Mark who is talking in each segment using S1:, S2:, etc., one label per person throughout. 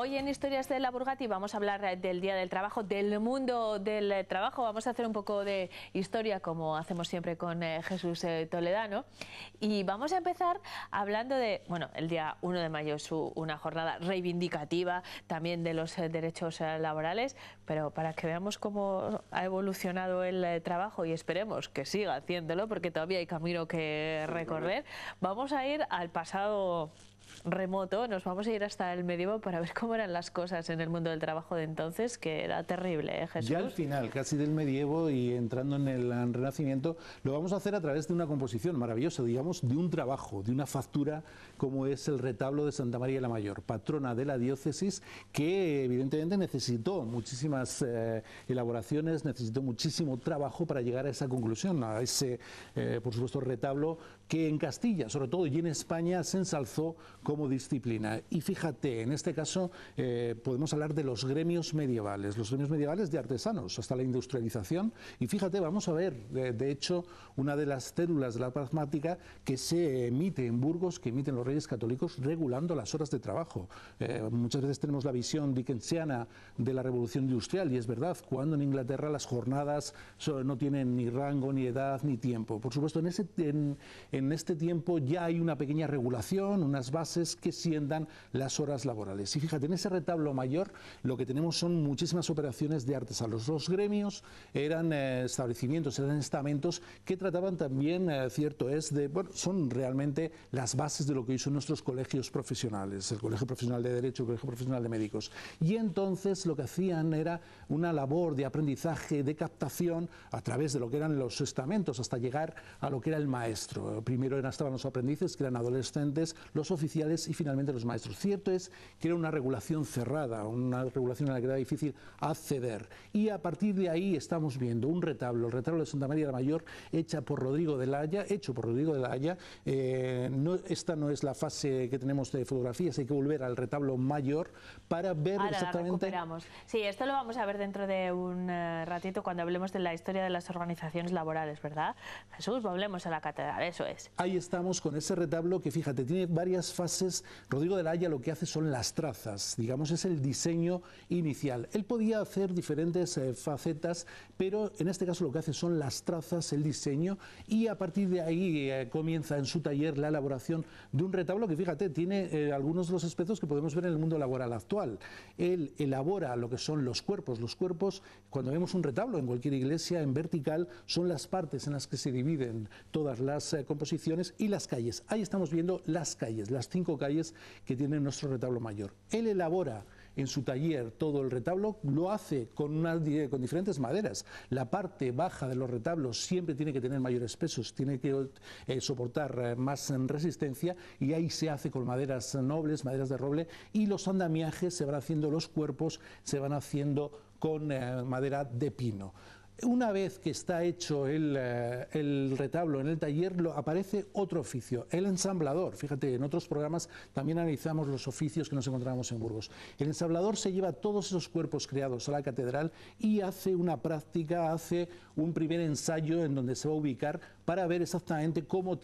S1: Hoy en Historias de la Burgati vamos a hablar del Día del Trabajo, del mundo del trabajo. Vamos a hacer un poco de historia, como hacemos siempre con Jesús Toledano. Y vamos a empezar hablando de, bueno, el día 1 de mayo es una jornada reivindicativa también de los derechos laborales, pero para que veamos cómo ha evolucionado el trabajo y esperemos que siga haciéndolo, porque todavía hay camino que recorrer, vamos a ir al pasado remoto, nos vamos a ir hasta el medievo para ver cómo eran las cosas en el mundo del trabajo de entonces, que era terrible, ¿eh, Jesús?
S2: Ya al final, casi del medievo y entrando en el Renacimiento, lo vamos a hacer a través de una composición maravillosa, digamos, de un trabajo, de una factura, como es el retablo de Santa María la Mayor, patrona de la diócesis, que evidentemente necesitó muchísimas elaboraciones, necesitó muchísimo trabajo para llegar a esa conclusión, a ese, por supuesto, retablo que en Castilla, sobre todo, y en España se ensalzó como disciplina. Y fíjate, en este caso podemos hablar de los gremios medievales de artesanos, hasta la industrialización. Y fíjate, vamos a ver, de hecho, una de las células de la pragmática que se emite en Burgos, que emiten los Reyes Católicos, regulando las horas de trabajo. Muchas veces tenemos la visión dickensiana de la Revolución Industrial, y es verdad, cuando en Inglaterra las jornadas no tienen ni rango, ni edad, ni tiempo. Por supuesto, en este tiempo ya hay una pequeña regulación, unas bases que sientan las horas laborales. Y fíjate, en ese retablo mayor lo que tenemos son muchísimas operaciones de artesanos. Los gremios eran establecimientos, eran estamentos que trataban también, cierto es, de, bueno, son realmente las bases de lo que hoy son nuestros colegios profesionales, el Colegio Profesional de Derecho, el Colegio Profesional de Médicos. Y entonces lo que hacían era una labor de aprendizaje, de captación a través de lo que eran los estamentos, hasta llegar a lo que era el maestro. Primero estaban los aprendices, que eran adolescentes, los oficiales y finalmente los maestros. Cierto es que era una regulación cerrada, una regulación a la que era difícil acceder. Y a partir de ahí estamos viendo un retablo, el retablo de Santa María la Mayor, hecho por Rodrigo de la Haya. Esta no es la fase que tenemos de fotografías, hay que volver al retablo mayor para ver exactamente.
S1: La recuperamos. Sí, esto lo vamos a ver dentro de un ratito cuando hablemos de la historia de las organizaciones laborales, ¿verdad? Jesús, volvemos a la catedral, eso es.
S2: Ahí estamos con ese retablo que, fíjate, tiene varias fases. Rodrigo de la Haya lo que hace son las trazas, digamos, es el diseño inicial. Él podía hacer diferentes facetas, pero en este caso lo que hace son las trazas, el diseño, y a partir de ahí comienza en su taller la elaboración de un retablo que, fíjate, tiene algunos de los aspectos que podemos ver en el mundo laboral actual. Él elabora lo que son los cuerpos. Los cuerpos, cuando vemos un retablo en cualquier iglesia, en vertical, son las partes en las que se dividen todas las composiciones, y las calles. Ahí estamos viendo las calles, las 5 calles que tiene nuestro retablo mayor. Él elabora en su taller todo el retablo, lo hace con diferentes maderas. La parte baja de los retablos siempre tiene que tener mayores pesos, tiene que soportar más resistencia, y ahí se hace con maderas nobles, maderas de roble, y los andamiajes se van haciendo, los cuerpos se van haciendo con madera de pino. Una vez que está hecho el retablo en el taller, aparece otro oficio, el ensamblador. Fíjate, en otros programas también analizamos los oficios que nos encontramos en Burgos. El ensamblador se lleva todos esos cuerpos creados a la catedral y hace una práctica, hace un primer ensayo en donde se va a ubicar para ver exactamente cómo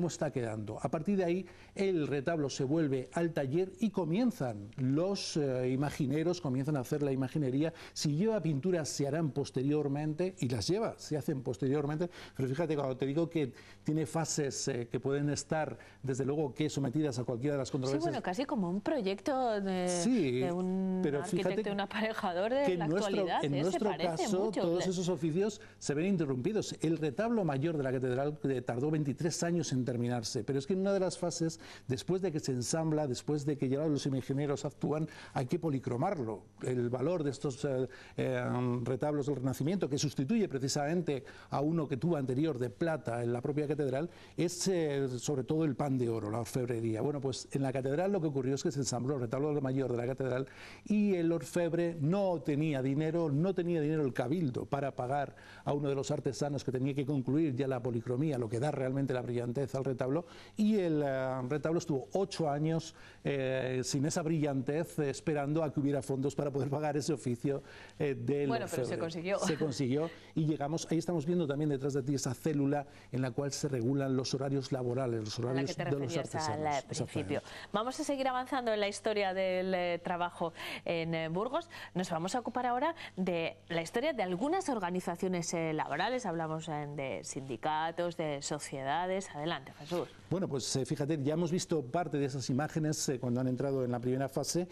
S2: está quedando. A partir de ahí, el retablo se vuelve al taller y comienzan los imagineros, comienzan a hacer la imaginería. Si lleva pinturas, se harán posteriormente, y las lleva, se hacen posteriormente, pero fíjate, cuando te digo que tiene fases que pueden estar, desde luego, que sometidas a cualquiera de las controversias.
S1: Sí, bueno, casi como un proyecto de un arquitecto, un aparejador de la actualidad.
S2: En nuestro caso, todos esos oficios se ven interrumpidos. El retablo mayor de la catedral tardó 23 años en terminarse, pero es que en una de las fases, después de que se ensambla, después de que ya los imagineros actúan, hay que policromarlo. El valor de estos retablos del Renacimiento, que sustituye precisamente a uno que tuvo anterior de plata en la propia catedral, es sobre todo el pan de oro, la orfebrería. Bueno, pues en la catedral lo que ocurrió es que se ensambló el retablo mayor de la catedral, y el orfebre no tenía dinero el cabildo para pagar a uno de los artesanos que tenía que concluir ya la policromía policromía, lo que da realmente la brillantez al retablo, y el retablo estuvo 8 años sin esa brillantez, esperando a que hubiera fondos para poder pagar ese oficio del
S1: Bueno, pero se consiguió.
S2: Se consiguió y llegamos, ahí estamos viendo también detrás de ti esa célula en la cual se regulan los horarios laborales, los horarios de los artesanos.
S1: Al principio. Vamos a seguir avanzando en la historia del trabajo en Burgos. Nos vamos a ocupar ahora de la historia de algunas organizaciones laborales. Hablamos de sindicatos, de sociedades. Adelante, Jesús.
S2: Bueno, pues fíjate, ya hemos visto parte de esas imágenes cuando han entrado en la primera fase,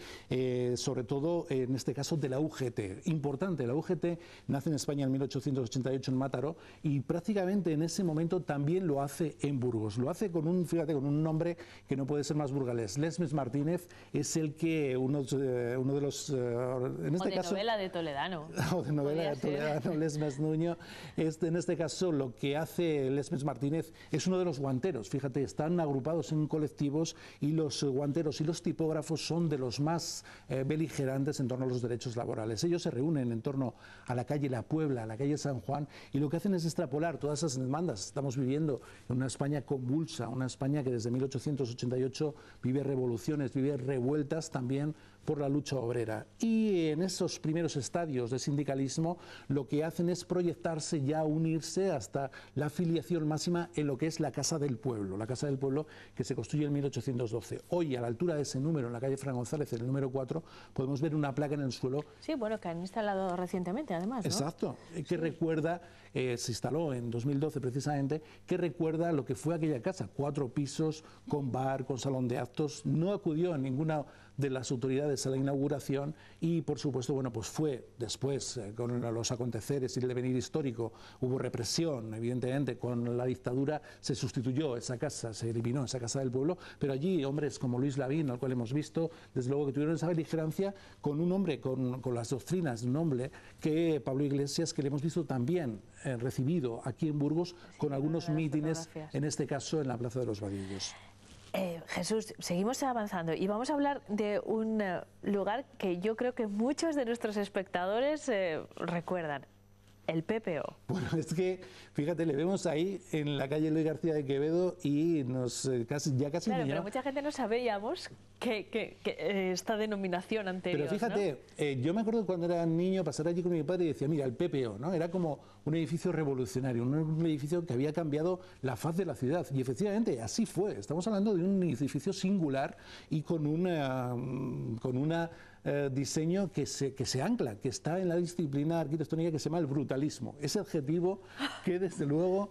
S2: sobre todo en este caso de la UGT. Importante, la UGT nace en España en 1888 en Mataró y prácticamente en ese momento también lo hace en Burgos. Lo hace con un, fíjate, con un nombre que no puede ser más burgalés. Lesmes Martínez es el que uno de los, en este caso,
S1: novela de Toledano.
S2: O de novela de Toledano, Lesmes Nuño. En este caso lo que hace Lesmes Martínez es uno de los guanteros. Fíjate, están agrupados en colectivos y los guanteros y los tipógrafos son de los más beligerantes en torno a los derechos laborales. Ellos se reúnen en torno a la calle La Puebla, a la calle San Juan, y lo que hacen es extrapolar todas esas demandas. Estamos viviendo en una España convulsa, una España que desde 1888 vive revoluciones, vive revueltas también por la lucha obrera. Y en esos primeros estadios de sindicalismo lo que hacen es proyectarse ya, unirse hasta la afiliación máxima en lo que es la Casa del Pueblo, la Casa del Pueblo que se construye en 1812. Hoy, a la altura de ese número, en la calle Fran González, en el número 4, podemos ver una placa en el suelo.
S1: Sí, bueno, que han instalado recientemente, además, ¿no?
S2: Exacto, que recuerda, se instaló en 2012 precisamente, que recuerda lo que fue aquella casa, 4 pisos, con bar, con salón de actos. No acudió a ninguna de las autoridades a la inauguración y, por supuesto, bueno, pues fue después, con los aconteceres y el devenir histórico, hubo represión, evidentemente, con la dictadura se sustituyó esa casa, se eliminó esa Casa del Pueblo, pero allí hombres como Luis Lavín, al cual hemos visto, desde luego que tuvieron esa beligerancia con un hombre, con las doctrinas de un hombre que Pablo Iglesias, que le hemos visto también recibido aquí en Burgos con algunos mítines, en este caso en la Plaza de los Vadillos.
S1: Jesús, seguimos avanzando y vamos a hablar de un lugar que yo creo que muchos de nuestros espectadores recuerdan. El PPO.
S2: Bueno, es que, fíjate, le vemos ahí en la calle Luis García de Quevedo y nos casi.
S1: Claro, pero mucha gente no sabíamos que esta denominación anterior.
S2: Pero fíjate, ¿no? Yo me acuerdo cuando era niño pasar allí con mi padre y decía, mira, el PPO, ¿no? Era como un edificio revolucionario, un edificio que había cambiado la faz de la ciudad. Y efectivamente, así fue. Estamos hablando de un edificio singular y con una diseño que se ancla, que está en la disciplina arquitectónica que se llama el brutalismo. Ese adjetivo que desde luego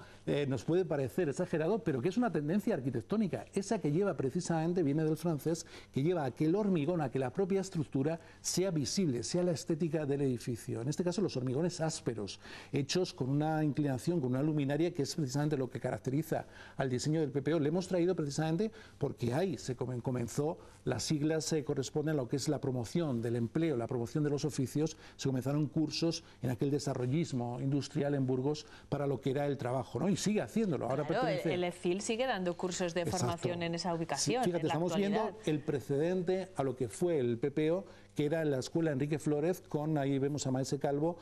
S2: nos puede parecer exagerado, pero que es una tendencia arquitectónica. Esa que lleva precisamente, viene del francés, que lleva a que el hormigón, a que la propia estructura sea visible, sea la estética del edificio. En este caso los hormigones ásperos, hechos con una inclinación, con una luminaria, que es precisamente lo que caracteriza al diseño del PPO. Le hemos traído precisamente porque ahí se comenzó, las siglas se corresponden a lo que es la promoción del empleo, la promoción de los oficios. Se comenzaron cursos en aquel desarrollismo industrial en Burgos para lo que era el trabajo, ¿no? Y sigue haciéndolo. Ahora
S1: claro, el EFIL sigue dando cursos de formación en esa ubicación.
S2: Sí, fíjate, estamos viendo el precedente a lo que fue el PPO, que era la escuela Enrique Flórez, ahí vemos a Maese Calvo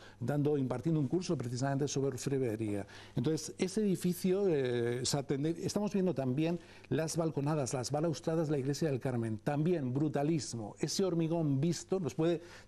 S2: impartiendo un curso precisamente sobre orfebrería. Entonces, ese edificio, estamos viendo también las balconadas, las balaustradas de la Iglesia del Carmen, también brutalismo, ese hormigón visto,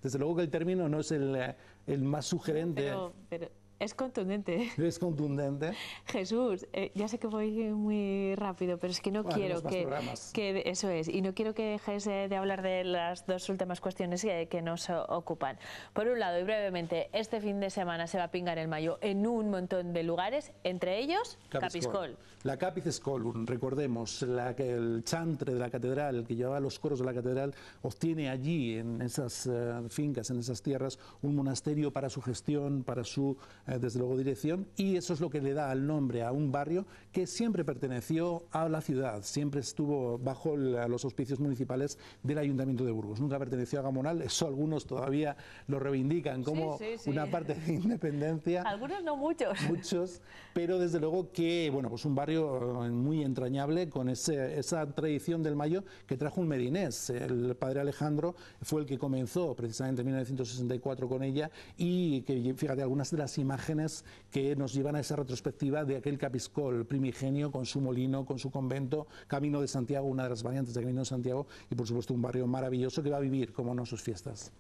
S2: desde luego que el término no es el más sugerente.
S1: Pero es contundente.
S2: Es contundente.
S1: Jesús, ya sé que voy muy rápido, pero es que no quiero que eso es, y no quiero que dejes de hablar de las dos últimas cuestiones que nos ocupan. Por un lado, y brevemente, este fin de semana se va a pingar el mayo en un montón de lugares, entre ellos Capiscol.
S2: La Capiscol, recordemos, el chantre de la catedral, que llevaba los coros de la catedral, obtiene allí, en esas fincas, en esas tierras, un monasterio para su gestión, para su desde luego dirección, y eso es lo que le da el nombre a un barrio que siempre perteneció a la ciudad, siempre estuvo bajo los auspicios municipales del Ayuntamiento de Burgos, nunca perteneció a Gamonal. Eso algunos todavía lo reivindican como una parte de independencia.
S1: Algunos no muchos.
S2: Muchos, pero desde luego que, bueno, pues un barrio muy entrañable con esa tradición del mayo que trajo un medinés. El padre Alejandro fue el que comenzó precisamente en 1964 con ella, y que, fíjate, algunas de las imágenes imágenes que nos llevan a esa retrospectiva de aquel Capiscol primigenio con su molino, con su convento, Camino de Santiago, una de las variantes de Camino de Santiago, y por supuesto un barrio maravilloso que va a vivir, como no, sus fiestas.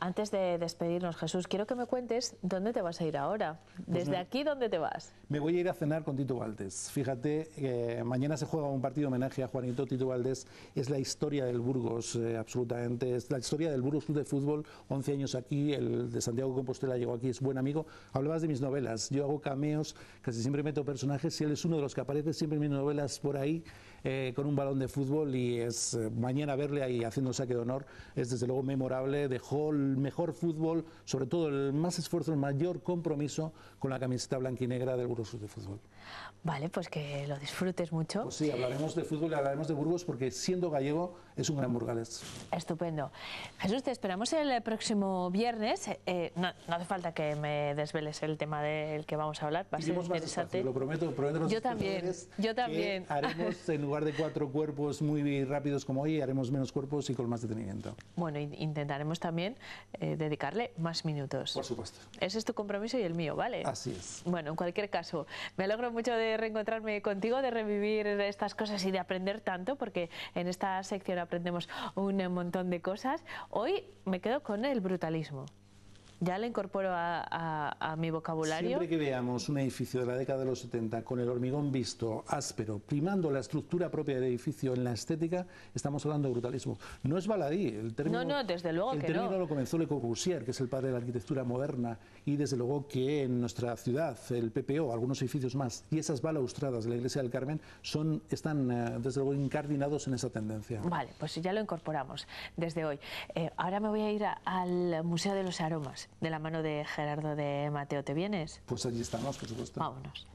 S1: Antes de despedirnos, Jesús, quiero que me cuentes dónde te vas a ir ahora. Desde aquí, ¿dónde te vas?
S2: Me voy a ir a cenar con Tito Valdés. Fíjate, mañana se juega un partido homenaje a Juanito. Tito Valdés es la historia del Burgos, absolutamente. Es la historia del Burgos Club de Fútbol, 11 años aquí, el de Santiago de Compostela llegó aquí, es buen amigo. Hablabas de mis novelas, yo hago cameos, casi siempre meto personajes y él es uno de los que aparece siempre en mis novelas por ahí, con un balón de fútbol, y es mañana verle ahí haciendo saque de honor, es desde luego memorable. Dejó el mejor fútbol, sobre todo el más esfuerzo, el mayor compromiso con la camiseta blanquinegra del Burgos Club de Fútbol.
S1: Vale, pues que lo disfrutes mucho.
S2: Pues sí, hablaremos de fútbol y hablaremos de Burgos, porque siendo gallego es un gran burgalés.
S1: Estupendo. Jesús, te esperamos el próximo viernes. No hace falta que me desveles el tema del que vamos a hablar, va a ser interesante.
S2: Lo prometo.
S1: Yo también.
S2: Haremos, en lugar de 4 cuerpos muy rápidos como hoy, haremos menos cuerpos y con más detenimiento.
S1: Bueno, intentaremos también dedicarle más minutos.
S2: Por supuesto.
S1: Ese es tu compromiso y el mío, ¿vale?
S2: Así es.
S1: Bueno, en cualquier caso, me alegro mucho de reencontrarme contigo, de revivir estas cosas y de aprender tanto, porque en esta sección aprendemos un montón de cosas. Hoy me quedo con el brutalismo. Ya lo incorporo a mi vocabulario.
S2: Siempre que veamos un edificio de la década de los 70 con el hormigón visto, áspero, primando la estructura propia del edificio en la estética, estamos hablando de brutalismo. No es baladí. El término,
S1: no, desde luego que no.
S2: El término lo comenzó Le Corbusier, que es el padre de la arquitectura moderna, y desde luego que en nuestra ciudad, el PPO, algunos edificios más, y esas balaustradas de la Iglesia del Carmen están desde luego incardinados en esa tendencia.
S1: Vale, pues ya lo incorporamos desde hoy. Ahora me voy a ir al Museo de los Aromas, de la mano de Gerardo de Mateo. ¿Te vienes?
S2: Pues allí estamos, por supuesto.
S1: Vámonos.